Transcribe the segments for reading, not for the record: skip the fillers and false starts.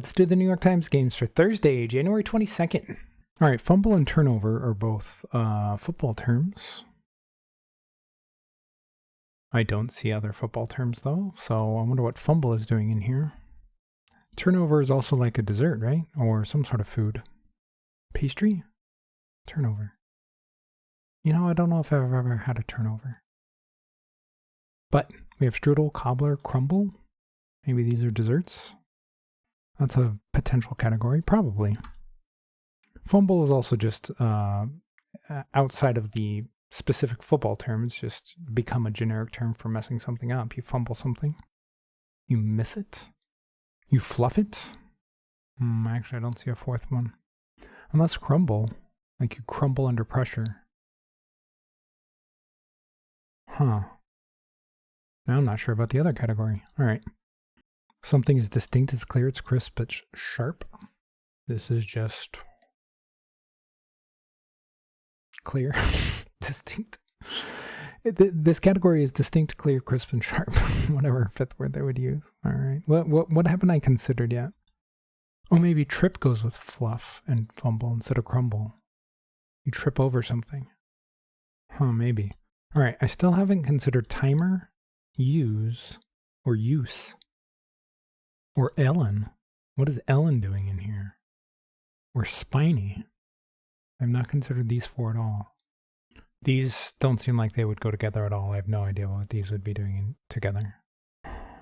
let's do the New York Times games for Thursday, January 22nd. All right, fumble and turnover are both football terms. I don't see other football terms, though, so I wonder what fumble is doing in here. Turnover is also like a dessert, right? Or some sort of food. Pastry? Turnover. You know, I don't know if I've ever had a turnover. But we have strudel, cobbler, crumble. Maybe these are desserts. That's a potential category, probably. Fumble is also just outside of the specific football terms, just become a generic term for messing something up. You fumble something. You miss it. You fluff it. Actually, I don't see a fourth one. Unless crumble, like you crumble under pressure. Huh. Now I'm not sure about the other category. All right. Something is distinct, it's clear, it's crisp, it's sharp. This is just clear, distinct. This category is distinct, clear, crisp, and sharp. Whatever fifth word they would use. All right. What haven't I considered yet? Oh, maybe trip goes with fluff and fumble instead of crumble. You trip over something. Huh, maybe. All right. I still haven't considered timer, use, or use. Or Ellen. What is Ellen doing in here? Or spiny. I've not considered these four at all. These don't seem like they would go together at all. I have no idea what these would be doing together.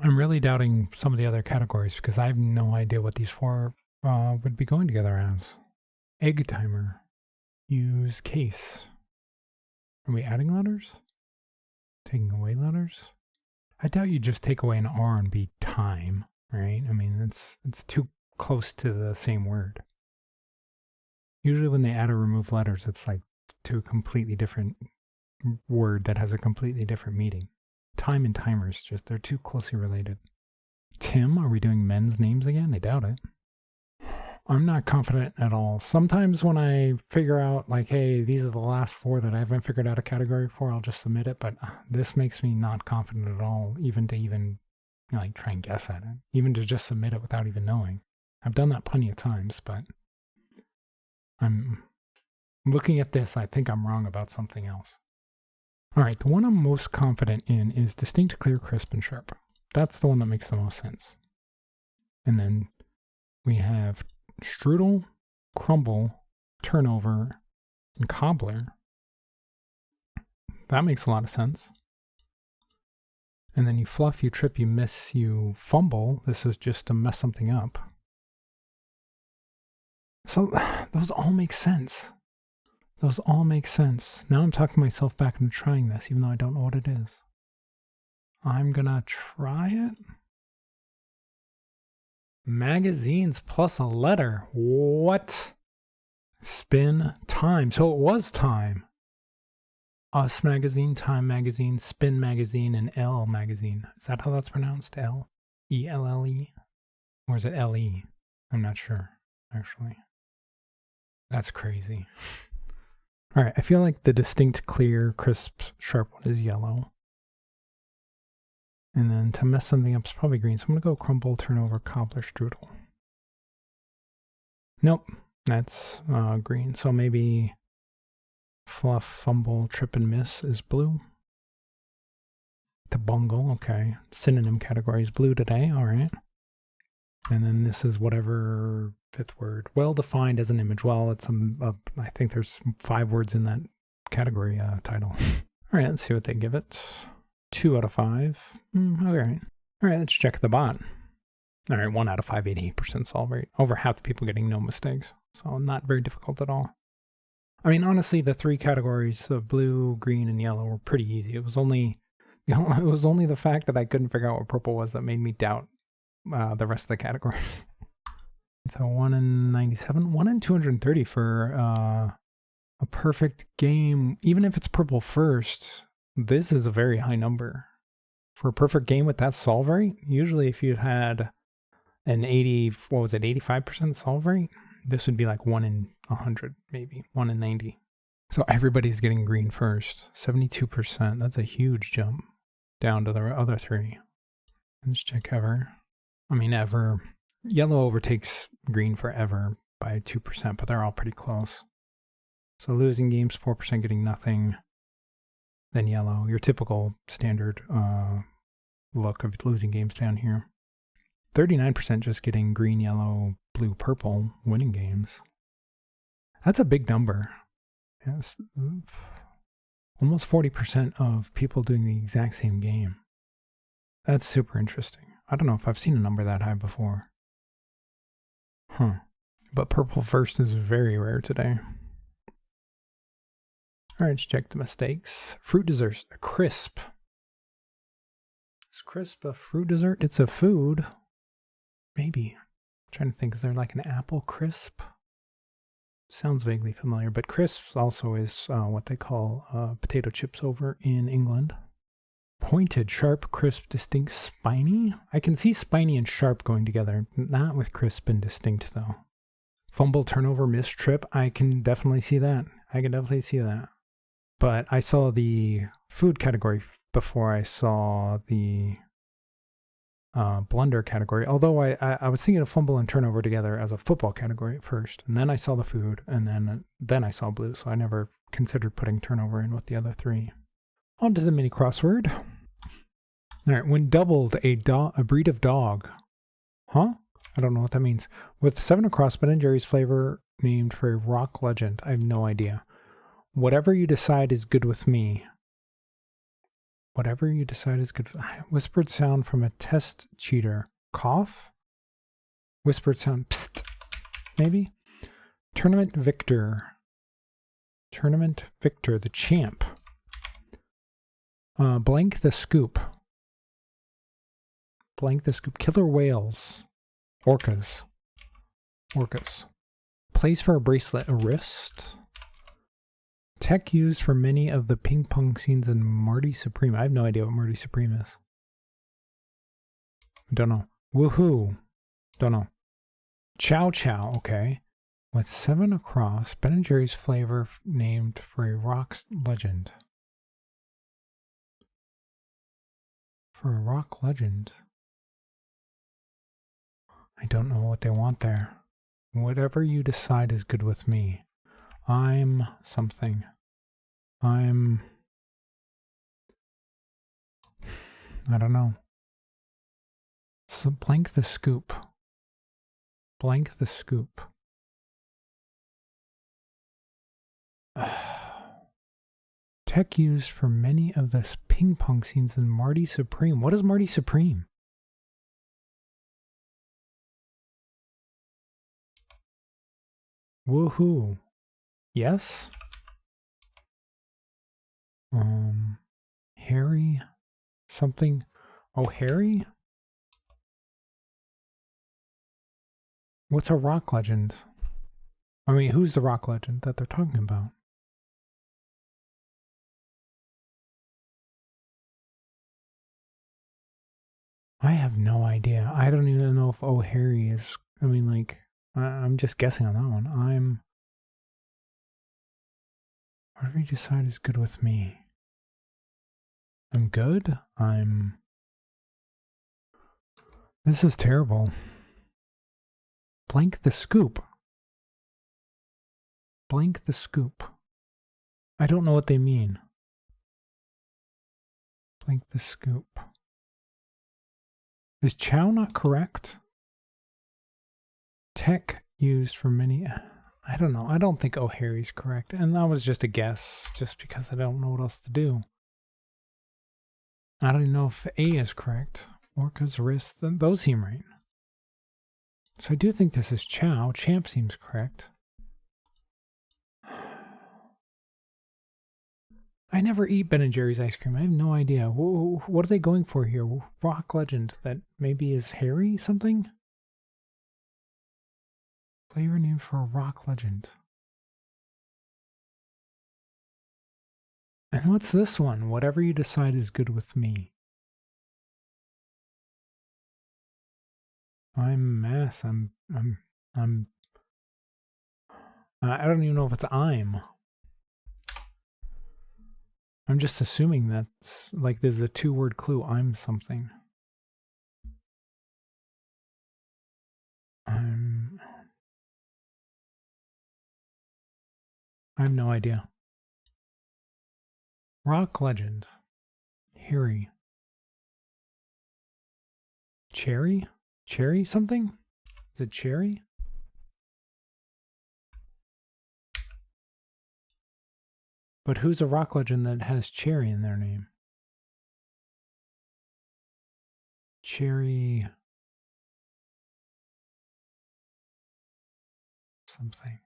I'm really doubting some of the other categories because I have no idea what these four would be going together as. Egg timer. Use case. Are we adding letters? Taking away letters? I doubt you just take away an R and be time, right? I mean, it's too close to the same word. Usually when they add or remove letters, it's like to a completely different word that has a completely different meaning. Time and timers, just they're too closely related. Tim, are we doing men's names again? I doubt it. I'm not confident at all. Sometimes when I figure out, like, hey, these are the last four that I haven't figured out a category for, I'll just submit it. But this makes me not confident at all, even to like try and guess at it. Even to just submit it without even knowing. I've done that plenty of times, but I'm looking at this, I think I'm wrong about something else. All right, the one I'm most confident in is distinct, clear, crisp, and sharp. That's the one that makes the most sense. And then we have strudel, crumble, turnover, and cobbler. That makes a lot of sense. And then you fluff, you trip, you miss, you fumble. This is just to mess something up. So those all make sense. Those all make sense. Now I'm talking myself back into trying this, even though I don't know what it is. I'm gonna try it. Magazines plus a letter. What? Spin, time. So it was time. Us magazine, Time magazine, Spin magazine, and Elle magazine. Is that how that's pronounced? Elle? E-L-L-E? Or is it L-E? I'm not sure, actually. That's crazy. All right, I feel like the distinct, clear, crisp, sharp one is yellow. And then to mess something up is probably green. So I'm going to go crumble, turnover, cobbler, strudel. Nope, that's green. So maybe fluff, fumble, trip, and miss is blue. To bungle, okay. Synonym category is blue today, all right. And then this is whatever fifth word. Well defined as an image. Well, it's I think there's 5 words in that category title. All right, let's see what they give it. 2 out of 5. All right. All right, let's check the bot. All right, 1 out of 5, 88% solve rate. Over half the people getting no mistakes. So not very difficult at all. I mean, honestly, the 3 categories of blue, green, and yellow were pretty easy. It was only the fact that I couldn't figure out what purple was that made me doubt the rest of the categories. So 1 in 97, 1 in 230 for a perfect game. Even if it's purple first, this is a very high number. For a perfect game with that solve rate, usually if you had an 85% solve rate, this would be like 1 in 100, maybe 1 in 90. So everybody's getting green first. 72%. That's a huge jump down to the other 3. Let's check ever. I mean, ever. Yellow overtakes green forever by 2%, but they're all pretty close. So losing games, 4% getting nothing. Then yellow, your typical standard look of losing games down here. 39% just getting green, yellow, blue, purple, winning games. That's a big number. Yes. Almost 40% of people doing the exact same game. That's super interesting. I don't know if I've seen a number that high before. Huh. But purple first is very rare today. All right, let's check the mistakes. Fruit desserts, a crisp. Is crisp a fruit dessert? It's a food. Maybe. I'm trying to think, is there like an apple crisp? Sounds vaguely familiar, but crisps also is what they call potato chips over in England. Pointed, sharp, crisp, distinct, spiny. I can see spiny and sharp going together, not with crisp and distinct though. Fumble, turnover, miss, trip. I can definitely see that. But I saw the food category before I saw the blunder category. Although I was thinking of fumble and turnover together as a football category at first, and then I saw the food, and then I saw blue. So I never considered putting turnover in with the other three. On to the mini crossword. All right, when doubled, a breed of dog. Huh? I don't know what that means. With 7 across, Ben & Jerry's flavor named for a rock legend. I have no idea. Whatever you decide is good with me. Whatever you decide is good. Whispered sound from a test cheater. Cough? Whispered sound. Psst. Maybe? Tournament victor. Tournament victor. The champ. Blank the scoop. Blank the scoop. Killer whales. Orcas. Orcas. Place for a bracelet. A wrist. Tech used for many of the ping pong scenes in Marty Supreme. I have no idea what Marty Supreme is. Don't know. Woohoo. Don't know. Chow Chow. Okay. With 7 across, Ben & Jerry's flavor named for a rock legend. For a rock legend. I don't know what they want there. Whatever you decide is good with me. I'm something. I don't know. So blank the scoop. Blank the scoop. Tech used for many of the ping pong scenes in Marty Supreme. What is Marty Supreme? Woohoo. Yes? Harry something. Oh, Harry? What's a rock legend? I mean, who's the rock legend that they're talking about? I have no idea. I don't even know if Oh Harry is. I mean, like, I'm just guessing on that one. Whatever you decide is good with me. I'm good. This is terrible. Blank the scoop. Blank the scoop. I don't know what they mean. Blank the scoop. Is chow not correct? Tech used for many. I don't know. I don't think Oh Harry's correct. And that was just a guess, just because I don't know what else to do. I don't even know if A is correct. Orca's wrist. Those seem right. So I do think this is chow. Champ seems correct. I never eat Ben & Jerry's ice cream. I have no idea. What are they going for here? Rock legend that maybe is Harry something? Flavor name for a rock legend. And what's this one? Whatever you decide is good with me. I'm mass. I don't even know if it's I'm just assuming that's like there's a 2-word clue. I'm something. I have no idea. Rock legend. Harry. Cherry? Cherry something? Is it cherry? But who's a rock legend that has cherry in their name? Cherry something.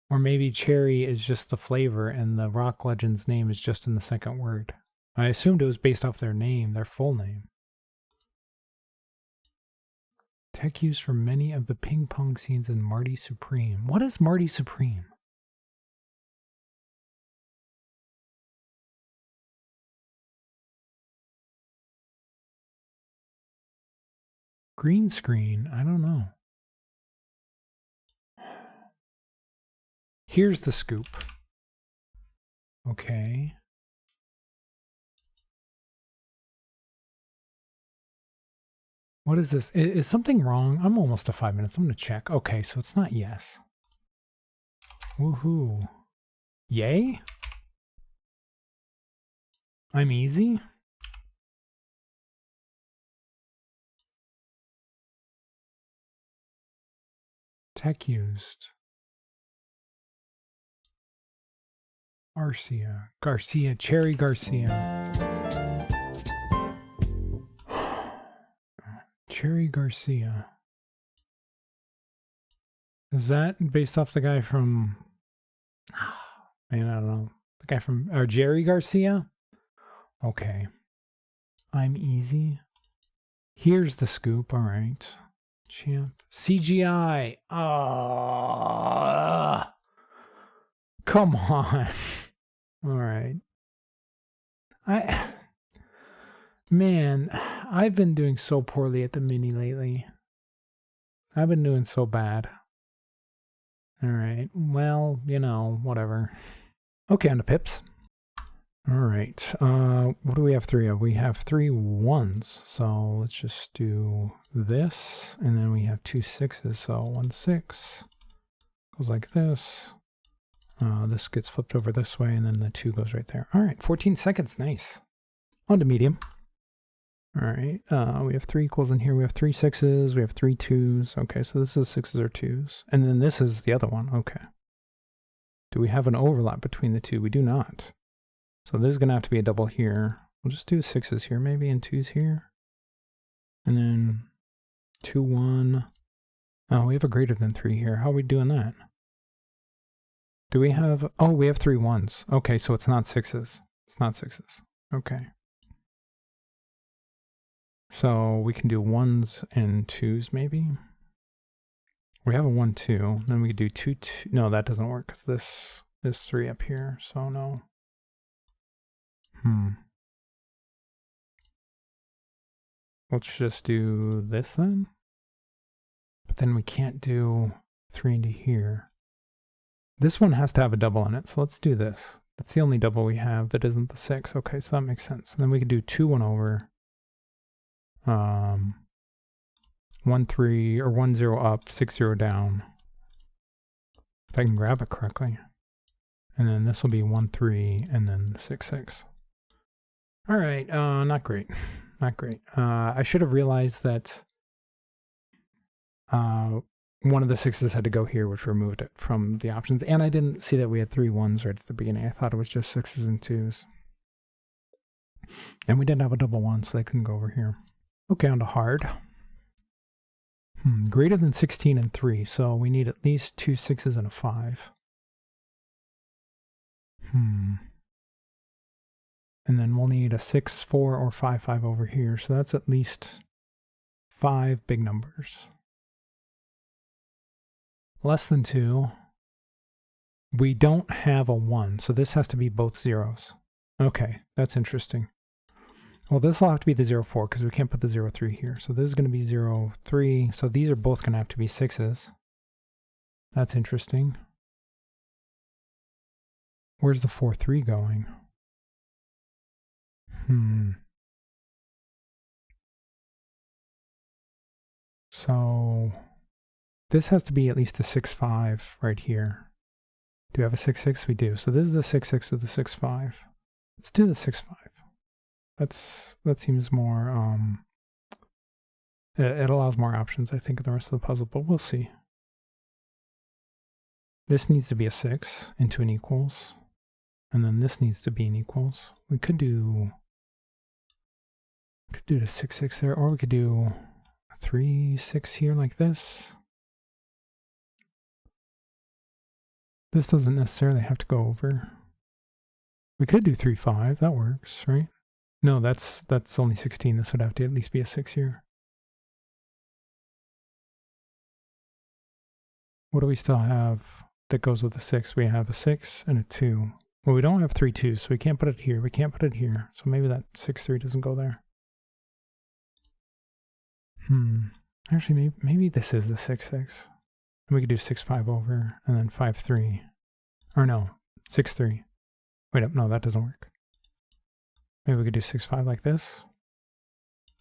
Or maybe cherry is just the flavor and the rock legend's name is just in the second word. I assumed it was based off their name, their full name. Tech used for many of the ping pong scenes in Marty Supreme. What is Marty Supreme? Green screen? I don't know. Here's the scoop. Okay. What is this? Is something wrong? I'm almost to 5 minutes. I'm going to check. Okay, so it's not yes. Woohoo. Yay? I'm easy? Tech used. Garcia. Cherry Garcia. Cherry Garcia. Is that based off the guy from... Man, I don't know. The guy from... Jerry Garcia? Okay. I'm easy. Here's the scoop. All right. Champ. CGI. Come on. All right. Man, I've been doing so poorly at the mini lately. I've been doing so bad. All right. Well, you know, whatever. Okay, on to pips. All right. What do we have 3 of? We have 3 1s. So let's just do this. And then we have 2 6s. So 1 6 goes like this. This gets flipped over this way, and then the 2 goes right there. All right, 14 seconds. Nice. On to medium. All right. We have 3 equals in here. We have 3 6s. We have 3 2s. Okay, so this is 6s or 2s. And then this is the other one. Okay. Do we have an overlap between the 2? We do not. So this is going to have to be a double here. We'll just do 6s here maybe and 2s here. And then 2 1. Oh, we have a greater than 3 here. How are we doing that? Do we have... Oh, we have 3 1s. Okay, so it's not 6s. It's not 6s. Okay. So we can do 1s and 2s maybe. We have a 1 2. Then we could do 2 2. No, that doesn't work because this is 3 up here. So no. Let's just do this then. But then we can't do 3 into here. This one has to have a double in it, so let's do this. That's the only double we have that isn't the 6. Okay, so that makes sense. And then we could do 2 1 over 1 3 or 1 0 up, 6 0 down. If I can grab it correctly. And then this will be 1 3 and then 6 6. All right, not great. Not great. I should have realized that one of the 6s had to go here, which removed it from the options. And I didn't see that we had 3 1s right at the beginning. I thought it was just 6s and 2s. And we didn't have a double 1, so they couldn't go over here. Okay, on to hard. Greater than 16 and 3, so we need at least 2 6s and a 5. And then we'll need a 6 4 or 5 5 over here, so that's at least 5 big numbers. Less than 2. We don't have a 1, so this has to be both zeros. Okay, that's interesting. Well, this will have to be the 0 4 because we can't put the 0 3 here. So this is going to be 0 3. So these are both going to have to be 6s. That's interesting. Where's the 4 3 going? So this has to be at least a 6-5 right here. Do we have a 6-6? We do. So this is the 6-6 of the 6-5. Let's do the 6-5. That seems more, it allows more options, I think, in the rest of the puzzle, but we'll see. This needs to be a 6 into an equals, and then this needs to be an equals. We could do the 6-6 there, or we could do 3-6 here like this. This doesn't necessarily have to go over. We could do 3-5, that works, right? No, that's only 16. This would have to at least be a 6 here. What do we still have that goes with a 6? We have a 6 and a 2. Well, we don't have 3 2s, so we can't put it here. We can't put it here. So maybe that 6-3 doesn't go there. Actually, maybe this is the 6-6. And we could do 6-5 over and then 5-3. Or no, 6-3. Wait up, no, that doesn't work. Maybe we could do 6-5 like this.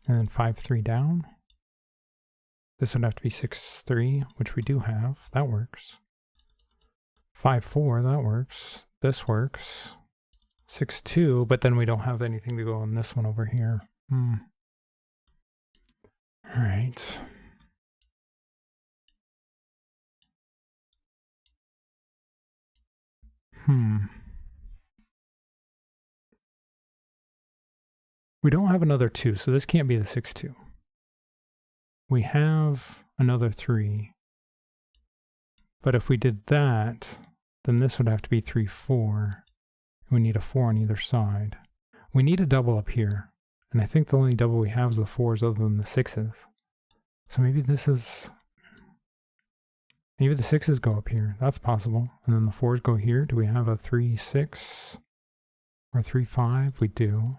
And then 5-3 down. This would have to be 6-3, which we do have. That works. 5-4, that works. This works. 6-2, but then we don't have anything to go on this one over here. All right. We don't have another 2, so this can't be the 6-2. We have another 3. But if we did that, then this would have to be 3-4. We need a 4 on either side. We need a double up here. And I think the only double we have is the 4s other than the 6s. So maybe this is... Maybe the 6s go up here. That's possible. And then the 4s go here. Do we have a 3-6 or 3-5? We do.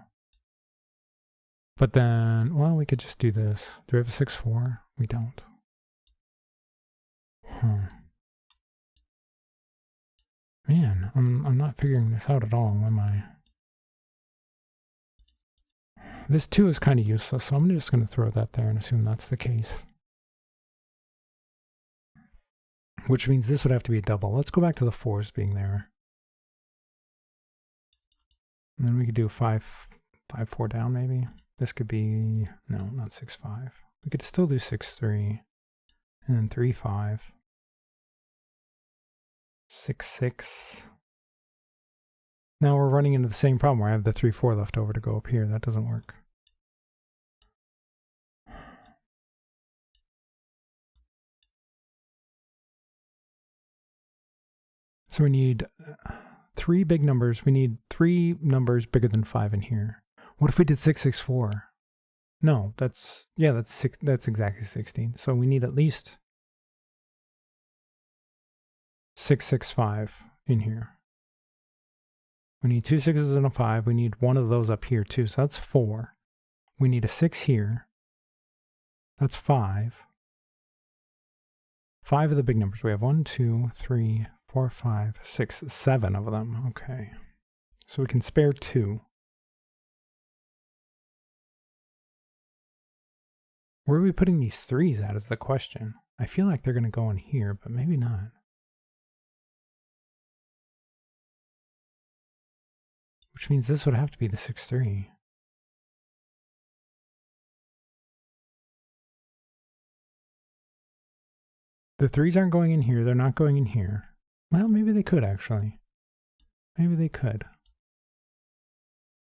But then, well, we could just do this. Do we have a 6-4? We don't. Man, I'm not figuring this out at all, am I? This 2 is kind of useless, so I'm just going to throw that there and assume that's the case. Which means this would have to be a double. Let's go back to the 4s being there. And then we could do 5-4 down maybe. This could be, no, not 6-5. We could still do 6-3 and then 3-5. 6-6. Now we're running into the same problem where I have the 3-4 left over to go up here. That doesn't work. So we need 3 big numbers. We need 3 numbers bigger than 5 in here. What if we did 6-6-4? No, that's exactly 16. So we need at least 6-6-5 in here. We need 2 6s and a 5. We need one of those up here too. So that's 4. We need a 6 here. That's 5. 5 of the big numbers. We have 1, 2, 3, 4, 5, 6, 7 of them. Okay. So we can spare 2. Where are we putting these 3s at is the question. I feel like they're going to go in here, but maybe not. Which means this would have to be the 6-3. The 3s aren't going in here. They're not going in here. Well, maybe they could actually. Maybe they could.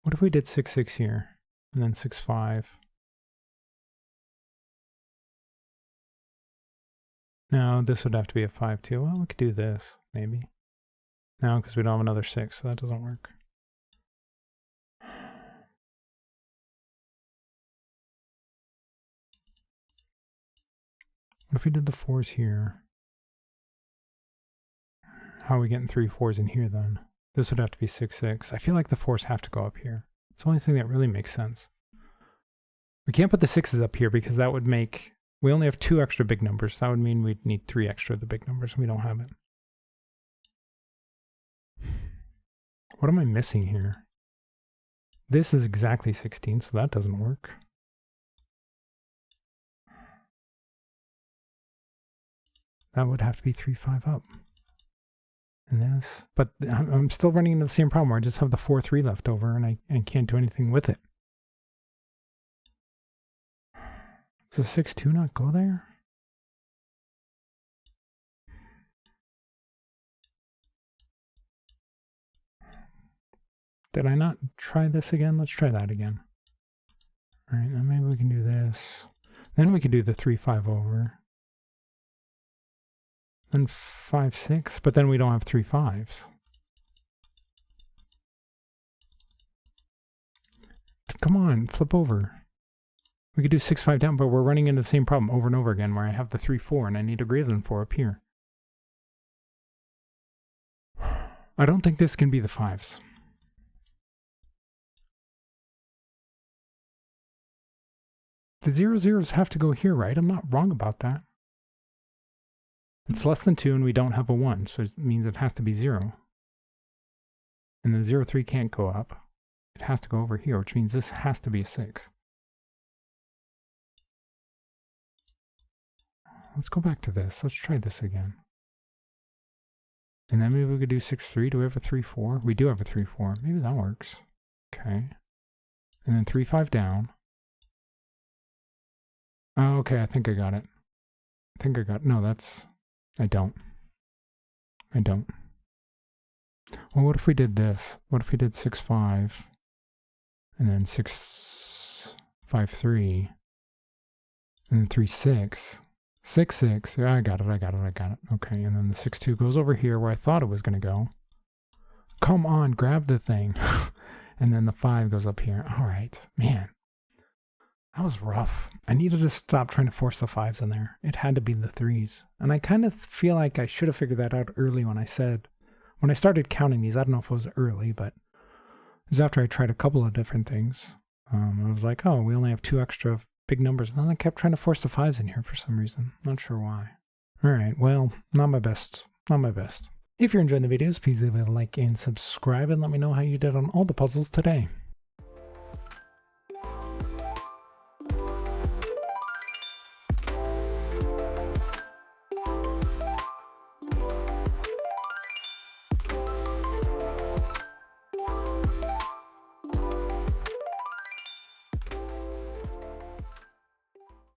What if we did 6-6 here and then 6-5? No, this would have to be a 5-2. Well, we could do this, maybe. No, because we don't have another 6, so that doesn't work. What if we did the 4s here? How are we getting 3 4s in here then? This would have to be 6-6. I feel like the 4s have to go up here. It's the only thing that really makes sense. We can't put the 6s up here because that would make... We only have 2 extra big numbers. That would mean we'd need 3 extra of the big numbers. We don't have it. What am I missing here? This is exactly 16, so that doesn't work. that would have to be 3, 5 up. And this, but I'm still running into the same problem where I just have the 4, 3 left over and I can't do anything with it. Does the 6, 2 not go there? Did I not try this again? Let's try that again. All right, then maybe we can do this. Then we can do the 3, 5 over. Then 5, 6, but then we don't have 3 5s. Come on, flip over. We could do 6, 5 down, but we're running into the same problem over and over again where I have the 3, 4 and I need a greater than 4 up here. I don't think this can be the 5s. The 0, 0s have to go here, right? I'm not wrong about that. It's less than 2 and we don't have a 1, so it means it has to be 0. And the 0, 3 can't go up. It has to go over here, which means this has to be a 6. Let's go back to this. Let's try this again. And then maybe we could do 6, 3. Do we have a 3, 4? We do have a 3, 4. Maybe that works. Okay. And then 3, 5 down. Oh, okay, I think I got it. No, that's... I don't. Well, what if we did this? What if we did 6, 5, and then 6, 5, 3, and then 3, 6, 6, 6. Yeah, I got it. Okay, and then the 6, 2 goes over here where I thought it was going to go. Come on, grab the thing. And then the 5 goes up here. All right, man. That was rough. I needed to stop trying to force the 5s in there. It had to be the 3s. And I kind of feel like I should have figured that out early when I started counting these. I don't know if it was early, but it was after I tried a couple of different things. I was like, oh, we only have 2 extra big numbers. And then I kept trying to force the 5s in here for some reason. Not sure why. All right, well, not my best. If you're enjoying the videos, please leave a like and subscribe and let me know how you did on all the puzzles today.